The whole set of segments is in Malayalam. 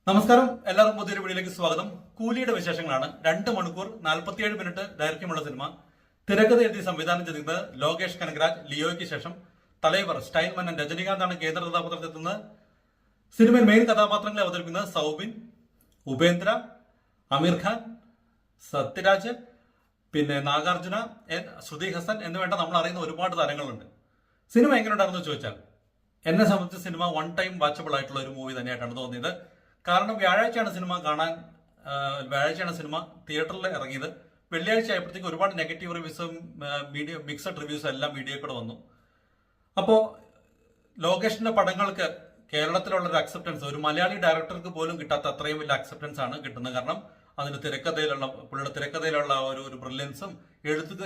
നമസ്കാരം, എല്ലാവർക്കും പുതിയൊരു വീഡിയോയിലേക്ക് സ്വാഗതം. കൂലിയുടെ വിശേഷങ്ങളാണ്. 2 മണിക്കൂർ 47 മിനിറ്റ് ദൈർഘ്യമുള്ള സിനിമ. തിരക്കഥ എഴുതി സംവിധാനം ചെയ്തിരുന്നത് ലോകേഷ് കനകരാജ്. ലിയോയ്ക്ക് ശേഷം തലൈവർ സ്റ്റൈൽ മന്നൻ രജനീകാന്താണ് കേന്ദ്ര കഥാപാത്രത്തിലെത്തുന്നത്. സിനിമയിൽ മെയിൻ കഥാപാത്രങ്ങളെ അവതരിപ്പിക്കുന്നത് സൗബിൻ, ഉപേന്ദ്ര, അമീർ ഖാൻ, സത്യരാജ്, പിന്നെ നാഗാർജുന, ശ്രുതി ഹസൻ എന്നുവേണ്ട നമ്മൾ അറിയുന്ന ഒരുപാട് താരങ്ങളുണ്ട്. സിനിമ എങ്ങനെയുണ്ടായിരുന്നു ചോദിച്ചാൽ എന്നെ സംബന്ധിച്ച് സിനിമ വൺ ടൈം വാച്ചബിൾ ആയിട്ടുള്ള ഒരു മൂവി തന്നെയായിട്ടാണ് തോന്നിയത്. കാരണം വ്യാഴാഴ്ചയാണ് സിനിമ തിയേറ്ററിൽ ഇറങ്ങിയത്. വെള്ളിയാഴ്ച ആയപ്പോഴത്തേക്ക് ഒരുപാട് നെഗറ്റീവ് റിവ്യൂസും മീഡിയ മിക്സഡ് റിവ്യൂസും എല്ലാം മീഡിയയിൽ കൂടെ വന്നു. അപ്പോൾ ലോകേഷിന്റെ പടങ്ങൾക്ക് കേരളത്തിലുള്ള ഒരു അക്സെപ്റ്റൻസ് ഒരു മലയാളി ഡയറക്ടർക്ക് പോലും കിട്ടാത്ത അത്രയും വലിയ അക്സെപ്റ്റൻസ് ആണ് കിട്ടുന്നത്. കാരണം അതിന്റെ പുള്ളിയുടെ തിരക്കഥയിലുള്ള ഒരു ബ്രില്യൻസും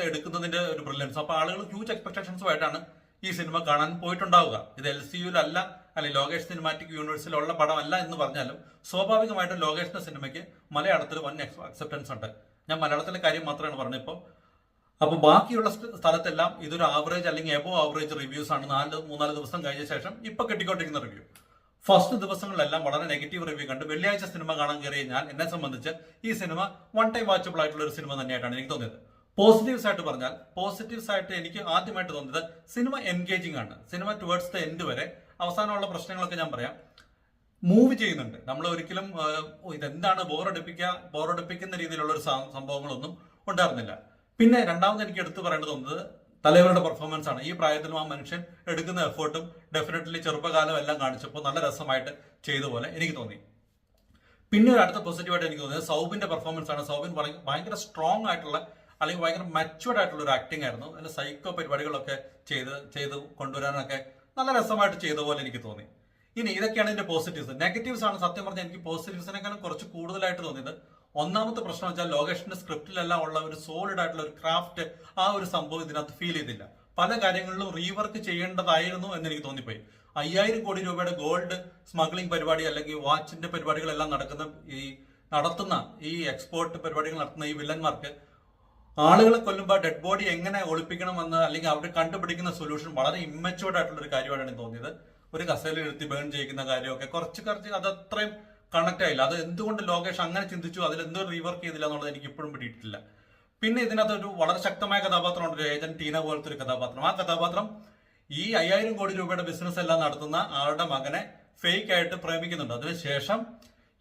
എടുക്കുന്നതിന്റെ ഒരു ബ്രില്യൻസും. അപ്പൊ ആളുകൾ ഹ്യൂജ് എക്സ്പെക്ടേഷൻസുമായിട്ടാണ് ഈ സിനിമ കാണാൻ പോയിട്ടുണ്ടാവുക. ഇത് LCUലല്ല, അല്ലെങ്കിൽ ലോകേഷ് സിനിമാറ്റിക് യൂണിവേഴ്സിലുള്ള പടമല്ല എന്ന് പറഞ്ഞാലും സ്വാഭാവികമായിട്ടും ലോകേഷിന്റെ സിനിമയ്ക്ക് മലയാളത്തിൽ വൻ അക്സെപ്റ്റൻസ് ഉണ്ട്. ഞാൻ മലയാളത്തിലെ കാര്യം മാത്രമാണ് പറഞ്ഞപ്പോൾ. അപ്പൊ ബാക്കിയുള്ള സ്ഥലത്തെല്ലാം ഇതൊരു ആവറേജ് അല്ലെങ്കിൽ എബോ ആവറേജ് റിവ്യൂസ് ആണ്. 3-4 ദിവസം കഴിഞ്ഞ ശേഷം ഇപ്പൊ കിട്ടിക്കൊണ്ടിരിക്കുന്ന റിവ്യൂ. ഫസ്റ്റ് ദിവസങ്ങളിലെല്ലാം വളരെ നെഗറ്റീവ് റിവ്യൂ കണ്ട് വെള്ളിയാഴ്ച സിനിമ കാണാൻ കയറിയ ഞാൻ എന്നെ സംബന്ധിച്ച് ഈ സിനിമ വൺ ടൈം വാച്ചബിൾ ആയിട്ടുള്ള ഒരു സിനിമ തന്നെയായിട്ടാണ് എനിക്ക് തോന്നിയത്. പോസിറ്റീവ്സ് ആയിട്ട് എനിക്ക് ആദ്യമായിട്ട് തോന്നിയത് സിനിമ എൻഗേജിങ് ആണ്. സിനിമ ടുവേർഡ്സ് ദ എൻഡ് വരെ, അവസാനമുള്ള പ്രശ്നങ്ങളൊക്കെ ഞാൻ പറയാം, മൂവ് ചെയ്യുന്നുണ്ട്. നമ്മൾ ഒരിക്കലും ഇതെന്താണ് ബോറടിപ്പിക്കുന്ന രീതിയിലുള്ള ഒരു സംഭവങ്ങളൊന്നും ഉണ്ടായിരുന്നില്ല. പിന്നെ രണ്ടാമത് എനിക്ക് എടുത്തു പറയേണ്ടത് തോന്നുന്നത് തലവരുടെ പെർഫോമൻസ് ആണ്. ഈ പ്രായത്തിലും ആ മനുഷ്യൻ എടുക്കുന്ന എഫേർട്ടും ഡെഫിനറ്റ്ലി ചെറുപ്പകാലം എല്ലാം കാണിച്ചപ്പോൾ നല്ല രസമായിട്ട് ചെയ്ത പോലെ എനിക്ക് തോന്നി. പിന്നെ ഒരു അടുത്ത പോസിറ്റീവായിട്ട് എനിക്ക് തോന്നിയത് സൗബിന്റെ പെർഫോമൻസ് ആണ്. സൗബിൻ ഭയങ്കര സ്ട്രോങ് ആയിട്ടുള്ള അല്ലെങ്കിൽ ഭയങ്കര മച്ചുവേർഡ് ആയിട്ടുള്ള ഒരു ആക്ടിംഗ് ആയിരുന്നു. അതിന്റെ സൈക്കോ പരിപാടികളൊക്കെ ചെയ്ത് കൊണ്ടുവരാനൊക്കെ നല്ല രസമായിട്ട് ചെയ്ത പോലെ എനിക്ക് തോന്നി. ഇനി ഇതൊക്കെയാണ് ഇതിന്റെ പോസിറ്റീവ്സ്. നെഗറ്റീവ്സ് ആണ് സത്യം പറഞ്ഞാൽ എനിക്ക് പോസിറ്റീവ്സിനേക്കാളും കുറച്ച് കൂടുതലായിട്ട് തോന്നിയത്. ഒന്നാമത്തെ പ്രശ്നം വെച്ചാൽ ലോകേഷിന്റെ സ്ക്രിപ്റ്റിലെല്ലാം ഉള്ള ഒരു സോളിഡ് ആയിട്ടുള്ള ഒരു ക്രാഫ്റ്റ്, ആ ഒരു സംഭവം ഇതിനകത്ത് ഫീൽ ചെയ്തില്ല. പല കാര്യങ്ങളിലും റീവർക്ക് ചെയ്യേണ്ടതായിരുന്നു എന്ന് എനിക്ക് തോന്നിപ്പോയി. 5000 കോടി രൂപയുടെ ഗോൾഡ് സ്മഗ്ലിംഗ് പരിപാടി അല്ലെങ്കിൽ വാച്ചിന്റെ പരിപാടികളെല്ലാം നടത്തുന്ന ഈ എക്സ്പോർട്ട് പരിപാടികൾ നടത്തുന്ന ഈ വില്ലന്മാർക്ക് ആളുകളെ കൊല്ലുമ്പോൾ ഡെഡ് ബോഡി എങ്ങനെ ഒളിപ്പിക്കണമെന്ന് അല്ലെങ്കിൽ അവിടെ കണ്ടുപിടിക്കുന്ന സൊല്യൂഷൻ വളരെ ഇമ്മച്ചുവേർഡ് ആയിട്ടുള്ള ഒരു കാര്യമായിട്ടാണ് എനിക്ക് തോന്നിയത്. ഒരു കസേരയിൽ എടുത്ത് ബേൺ ചെയ്യിക്കുന്ന കാര്യമൊക്കെ കുറച്ച് അത് അത്രയും കണക്ട് ആയില്ല. അത് എന്തുകൊണ്ട് ലോകേഷ് അങ്ങനെ ചിന്തിച്ചു, അതിൽ എന്തോ റീവർക്ക് ചെയ്തില്ല എന്നുള്ളത് എനിക്ക് ഇപ്പോഴും പിടിയിട്ടില്ല. പിന്നെ ഇതിനകത്ത് ഒരു വളരെ ശക്തമായ കഥാപാത്രമുണ്ട്, ഒരു ഏജന്റ് ടീന പോലത്തെ ഒരു കഥാപാത്രം. ആ കഥാപാത്രം ഈ 5000 കോടി രൂപയുടെ ബിസിനസ് എല്ലാം നടത്തുന്ന ആളുടെ മകനെ ഫേക്ക് ആയിട്ട് പ്രേമിക്കുന്നുണ്ട്. അതിനുശേഷം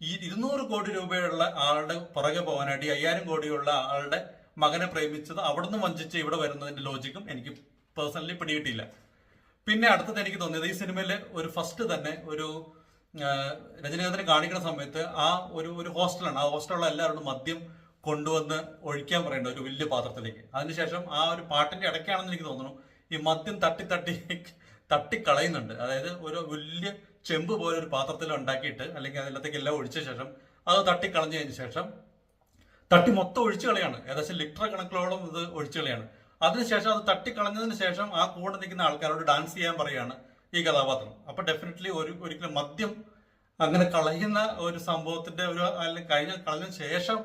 ഈ 200 കോടി രൂപയുള്ള ആളുടെ പുറകെ പോകാനായിട്ട് 5000 കോടിയുള്ള ആളുടെ മകനെ പ്രേമിച്ചത് അവിടുന്ന് വഞ്ചിച്ച് ഇവിടെ വരുന്നതിന്റെ ലോജിക്കും എനിക്ക് പേഴ്സണലി പിടിയിട്ടില്ല. പിന്നെ അടുത്തത് എനിക്ക് തോന്നിയത് ഈ സിനിമയിലെ ഒരു ഫസ്റ്റ് തന്നെ ഒരു രജനീകാന്തിനെ കാണിക്കുന്ന സമയത്ത് ആ ഒരു ഹോസ്റ്റലാണ്. ആ ഹോസ്റ്റലുള്ള എല്ലാവരോടും മദ്യം കൊണ്ടുവന്ന് ഒഴിക്കാൻ പറയേണ്ട ഒരു വലിയ പാത്രത്തിലേക്ക്. അതിനുശേഷം ആ ഒരു പാട്ടിന്റെ ഇടയ്ക്കാണെന്ന് എനിക്ക് തോന്നുന്നു ഈ മദ്യം തട്ടിക്കളയുന്നുണ്ട്. അതായത് ഒരു വലിയ ചെമ്പ് പോലെ ഒരു പാത്രത്തിൽ ഉണ്ടാക്കിയിട്ട് അല്ലെങ്കിൽ അതിലത്തേക്ക് എല്ലാം ഒഴിച്ച ശേഷം അത് തട്ടിക്കളഞ്ഞതിന് ശേഷം മൊത്തം ഒഴിച്ചു കളയാണ്. ഏകദേശം ലിറ്റർ കണക്കിലോളം ഇത് ഒഴിച്ചു കളയാണ്. അതിനുശേഷം അത് തട്ടിക്കളഞ്ഞതിന് ശേഷം ആ കൂടെ നിൽക്കുന്ന ആൾക്കാരോട് ഡാൻസ് ചെയ്യാൻ പറയുകയാണ് ഈ കഥാപാത്രം. അപ്പൊ ഡെഫിനറ്റ്ലി ഒരിക്കലും മദ്യം അങ്ങനെ കളയുന്ന ഒരു സംഭവത്തിന്റെ കളഞ്ഞ ശേഷം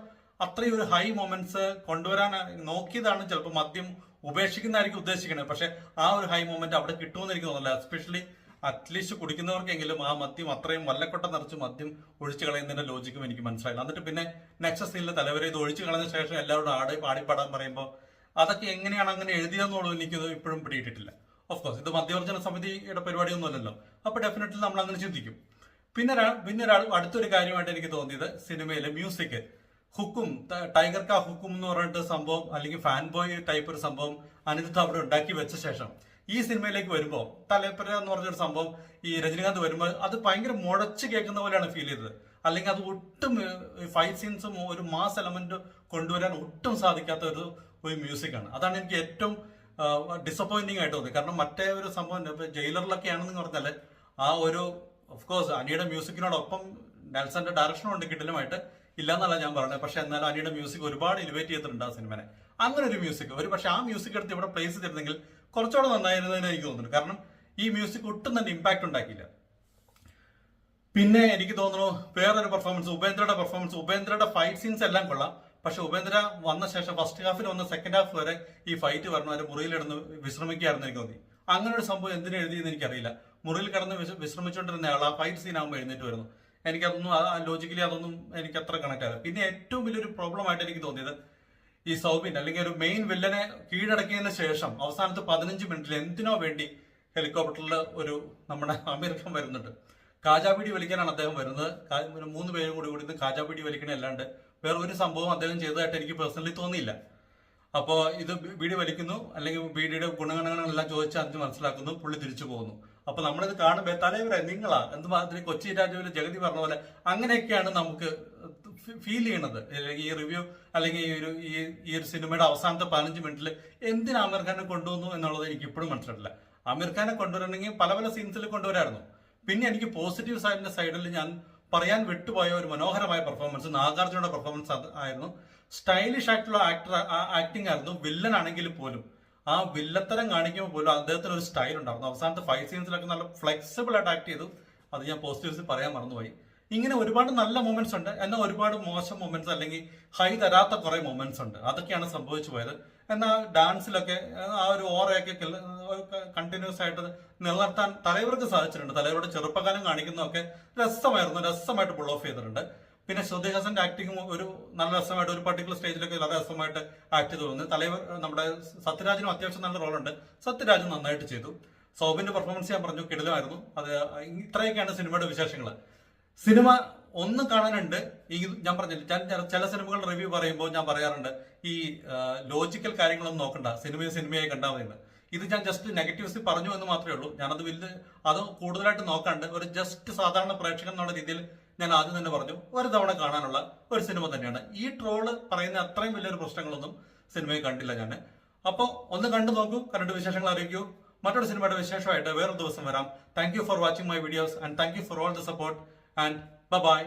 അത്രയും ഒരു ഹൈ മൊമെന്റ്സ് കൊണ്ടുവരാൻ നോക്കിയതാണ്. ചിലപ്പോൾ മദ്യം ഉപേക്ഷിക്കുന്നതായിരിക്കും ഉദ്ദേശിക്കുന്നത്, പക്ഷെ ആ ഒരു ഹൈ മൊമെന്റ് അവിടെ കിട്ടുമെന്ന് എനിക്ക് തോന്നുന്നില്ല. എസ്പെഷ്യലി അറ്റ്ലീസ്റ്റ് കുടിക്കുന്നവർക്കെങ്കിലും ആ മദ്യം അത്രയും വല്ലക്കൊട്ട നിറച്ച് മദ്യം ഒഴിച്ചു കളയുന്നതിന്റെ ലോജിക്കും എനിക്ക് മനസ്സിലായില്ല. എന്നിട്ട് പിന്നെ നെക്സ്റ്റ് സീനിൽ തലവരെ ഇത് ഒഴിച്ചു കളഞ്ഞ ശേഷം എല്ലാവരോടും പാടിപ്പാടാൻ പറയുമ്പോൾ അതൊക്കെ എങ്ങനെയാണ് അങ്ങനെ എഴുതിയെന്നുള്ളത് എനിക്കത് ഇപ്പോഴും പിടിയിട്ടിട്ടില്ല. ഓഫ്കോഴ്സ് ഇത് മദ്യവർജന സമിതിയുടെ പരിപാടിയൊന്നും അല്ലല്ലോ. അപ്പൊ ഡെഫിനറ്റ്ലി നമ്മൾ അങ്ങനെ ചിന്തിക്കും. പിന്നെ അടുത്തൊരു കാര്യമായിട്ട് എനിക്ക് തോന്നിയത് സിനിമയിലെ മ്യൂസിക്. ഹുക്കും, ടൈഗർ കാ ഹുക്കും എന്ന് പറഞ്ഞിട്ട് സംഭവം അല്ലെങ്കിൽ ഫാൻ ബോയ് ടൈപ്പ് ഒരു സംഭവം അനിരുദ്ധ അവിടെ ഉണ്ടാക്കി വെച്ച ശേഷം ഈ സിനിമയിലേക്ക് വരുമ്പോൾ തലേപ്പര എന്ന് പറഞ്ഞൊരു സംഭവം ഈ രജനീകാന്ത് വരുമ്പോൾ അത് ഭയങ്കര മുഴച്ച് കേൾക്കുന്ന പോലെയാണ് ഫീൽ ചെയ്തത്. അല്ലെങ്കിൽ അത് ഒട്ടും ഫൈറ്റ് സീൻസും ഒരു മാസ് എലമെന്റ് കൊണ്ടുവരാൻ ഒട്ടും സാധിക്കാത്ത ഒരു മ്യൂസിക്കാണ്. അതാണ് എനിക്ക് ഏറ്റവും ഡിസപ്പോയിന്റിങ് ആയിട്ട് തോന്നിയത്. കാരണം മറ്റേ ഒരു സംഭവം ജയിലറിലൊക്കെ ആണെന്ന് പറഞ്ഞാൽ ആ ഒരു ഓഫ്കോഴ്സ് അനിയുടെ മ്യൂസിക്കിനോടൊപ്പം നെൽസന്റെ ഡയറക്ഷനും ഉണ്ട് കിട്ടലുമായിട്ട്, ഇല്ലെന്നല്ല ഞാൻ പറഞ്ഞത്. പക്ഷെ എന്നാലും അനിയുടെ മ്യൂസിക് ഒരുപാട് എലിവേറ്റ് ചെയ്തിട്ടുണ്ട് ആ സിനിമനെ. അങ്ങനെ ഒരു മ്യൂസിക് പക്ഷെ ആ മ്യൂസിക് എടുത്ത് ഇവിടെ പ്ലേസ് ചെയ്തിരുന്നെങ്കിൽ കുറച്ചുകൂടെ നന്നായിരുന്നതെന്ന് എനിക്ക് തോന്നുന്നു. കാരണം ഈ മ്യൂസിക് ഒട്ടും തന്നെ ഇമ്പാക്ട് ഉണ്ടാക്കിയില്ല. പിന്നെ എനിക്ക് തോന്നുന്നു വേറൊരു പെർഫോമൻസ്, ഉപേന്ദ്രയുടെ ഫൈറ്റ് സീൻസ് എല്ലാം കൊള്ളാം. പക്ഷെ ഉപേന്ദ്ര വന്ന ശേഷം ഫസ്റ്റ് ഹാഫിൽ വന്ന സെക്കൻഡ് ഹാഫ് വരെ ഈ ഫൈറ്റ് പറഞ്ഞവരെ മുറിയിലിടുന്ന് വിശ്രമിക്കുകയായിരുന്നു എനിക്ക് തോന്നി. അങ്ങനെ ഒരു സംഭവം എന്തിനു എഴുതിയെന്ന് എനിക്കറിയില്ല. മുറിയിൽ കിടന്ന് വിശ്രമിച്ചുകൊണ്ടിരുന്ന ആൾ ആ ഫൈറ്റ് സീൻ ആകുമ്പോൾ എഴുന്നേറ്റ് വരുന്നു. എനിക്കതൊന്നും ലോജിക്കലി അതൊന്നും എനിക്ക് അത്ര കണക്ട് ആയത്. പിന്നെ ഏറ്റവും വലിയൊരു പ്രോബ്ലം ആയിട്ട് എനിക്ക് തോന്നിയത് ഈ സൗബിൻ അല്ലെങ്കിൽ ഒരു മെയിൻ വില്ലനെ കീഴടക്കിയതിന് ശേഷം അവസാനത്തെ 15 മിനിറ്റിൽ എന്തിനോ വേണ്ടി ഹെലികോപ്റ്ററിൽ ഒരു നമ്മുടെ ആമിർ ഖാൻ വരുന്നുണ്ട്. കാജാബീഡി വലിക്കാനാണ് അദ്ദേഹം വരുന്നത്. 3 പേരും കൂടി കാജാബീഡി വലിക്കണേ അല്ലാണ്ട് വേറെ ഒരു സംഭവം അദ്ദേഹം ചെയ്തതായിട്ട് എനിക്ക് പേഴ്സണലി തോന്നിയില്ല. അപ്പോൾ ഇത് ബീഡി വലിക്കുന്നു, അല്ലെങ്കിൽ ബീഡിയുടെ ഗുണഗണങ്ങളെല്ലാം ചോദിച്ച് അതിന് മനസ്സിലാക്കുന്നു, പുള്ളി തിരിച്ചു പോകുന്നു. അപ്പൊ നമ്മളിത് കാണുമ്പോൾ തലവരെ നിങ്ങളാ എന്തുമാതിരി കൊച്ചി രാജുവിലെ ജഗതി പറഞ്ഞ പോലെ അങ്ങനെയൊക്കെയാണ് നമുക്ക് ഫീൽ ചെയ്യണത്. അല്ലെങ്കിൽ ഈ റിവ്യൂ അല്ലെങ്കിൽ ഈ ഒരു സിനിമയുടെ അവസാനത്തെ 15 മിനിറ്റിൽ എന്തിനാ ആമിർ ഖാനെ കൊണ്ടുവന്നു എന്നുള്ളത് എനിക്ക് ഇപ്പോഴും മനസ്സിലായിട്ടില്ല. ആമിർ ഖാനെ കൊണ്ടുവരണമെങ്കിൽ പല സീൻസിൽ കൊണ്ടുവരായിരുന്നു. പിന്നെ എനിക്ക് പോസിറ്റീവ് സൈഡിൽ ഞാൻ പറയാൻ വിട്ടുപോയ ഒരു മനോഹരമായ പെർഫോമൻസ് നാഗാർജുനയുടെ പെർഫോമൻസ് ആയിരുന്നു. സ്റ്റൈലിഷ് ആയിട്ടുള്ള ആക്ടിംഗ് ആയിരുന്നു. വില്ലൻ ആണെങ്കിൽ പോലും ആ വില്ലത്തരം കാണിക്കുമ്പോൾ പോലും അദ്ദേഹത്തിന് ഒരു സ്റ്റൈൽ ഉണ്ടായിരുന്നു. അവസാനത്തെ 5 സീൻസിലൊക്കെ നല്ല ഫ്ലെക്സിബിൾ ആയിട്ട് ആക്ട് ചെയ്തു. അത് ഞാൻ പോസിറ്റീവ്സിൽ പറയാൻ മറന്നുപോയി. ഇങ്ങനെ ഒരുപാട് നല്ല മൊമെന്റ്സ് ഉണ്ട്, എന്നാൽ ഒരുപാട് മോശം മൊമെന്റ്സ് അല്ലെങ്കിൽ ഹൈ തരാത്ത കുറെ മൊമെന്റ്സ് ഉണ്ട്. അതൊക്കെയാണ് സംഭവിച്ചു പോയത്. എന്നാൽ ഡാൻസിലൊക്കെ ആ ഒരു ഓറയൊക്കെ കണ്ടിന്യൂസ് ആയിട്ട് നിലനിർത്താൻ തലവർക്ക് സാധിച്ചിട്ടുണ്ട്. തലവരുടെ ചെറുപ്പകാലം കാണിക്കുന്നതൊക്കെ രസമായിട്ട് പുൾ ഓഫ് ചെയ്തിട്ടുണ്ട്. പിന്നെ ശ്രുതി ഹാസന്റെ ആക്ടിങ്ങും ഒരു നല്ല രസമായിട്ട് ഒരു പർട്ടിക്കുലർ സ്റ്റേജിലൊക്കെ വളരെ രസമായിട്ട് ആക്ട് ചെയ്ത് തോന്നുന്നു. തലവർ നമ്മുടെ സത്യരാജിനും അത്യാവശ്യം നല്ല റോളുണ്ട്. സത്യരാജ് നന്നായിട്ട് ചെയ്തു. സൗബിന്റെ പെർഫോമൻസ് ഞാൻ പറഞ്ഞു കിടിലമായിരുന്നു. അത് ഇത്രയൊക്കെയാണ് സിനിമയുടെ വിശേഷങ്ങൾ. സിനിമ ഒന്ന് കാണാനുണ്ട്. ഞാൻ പറഞ്ഞില്ല, ഞാൻ ചില സിനിമകളുടെ റിവ്യൂ പറയുമ്പോൾ ഞാൻ പറയാറുണ്ട് ഈ ലോജിക്കൽ കാര്യങ്ങളൊന്നും നോക്കണ്ട, സിനിമയായി കണ്ടാൽ മതി. ഇത് ഞാൻ ജസ്റ്റ് നെഗറ്റീവ്സ് പറഞ്ഞു എന്ന് മാത്രമേ ഉള്ളൂ. ഞാനത് അത് കൂടുതലായിട്ട് നോക്കാണ്ട് ഒരു ജസ്റ്റ് സാധാരണ പ്രേക്ഷകൻ എന്നുള്ള രീതിയിൽ ഞാൻ ആദ്യം തന്നെ പറഞ്ഞു ഒരു തവണ കാണാനുള്ള ഒരു സിനിമ തന്നെയാണ്. ഈ ട്രോള് പറയുന്ന അത്രയും വലിയൊരു പ്രശ്നങ്ങളൊന്നും സിനിമയിൽ കണ്ടില്ല ഞാൻ. അപ്പോൾ ഒന്ന് കണ്ടു നോക്കൂ, കണ്ടിട്ട് വിശേഷങ്ങൾ അറിയിക്കൂ. മറ്റൊരു സിനിമയുടെ വിശേഷമായിട്ട് വേറൊരു ദിവസം വരാം. Thank you for watching my videos and thank you for all the support and by.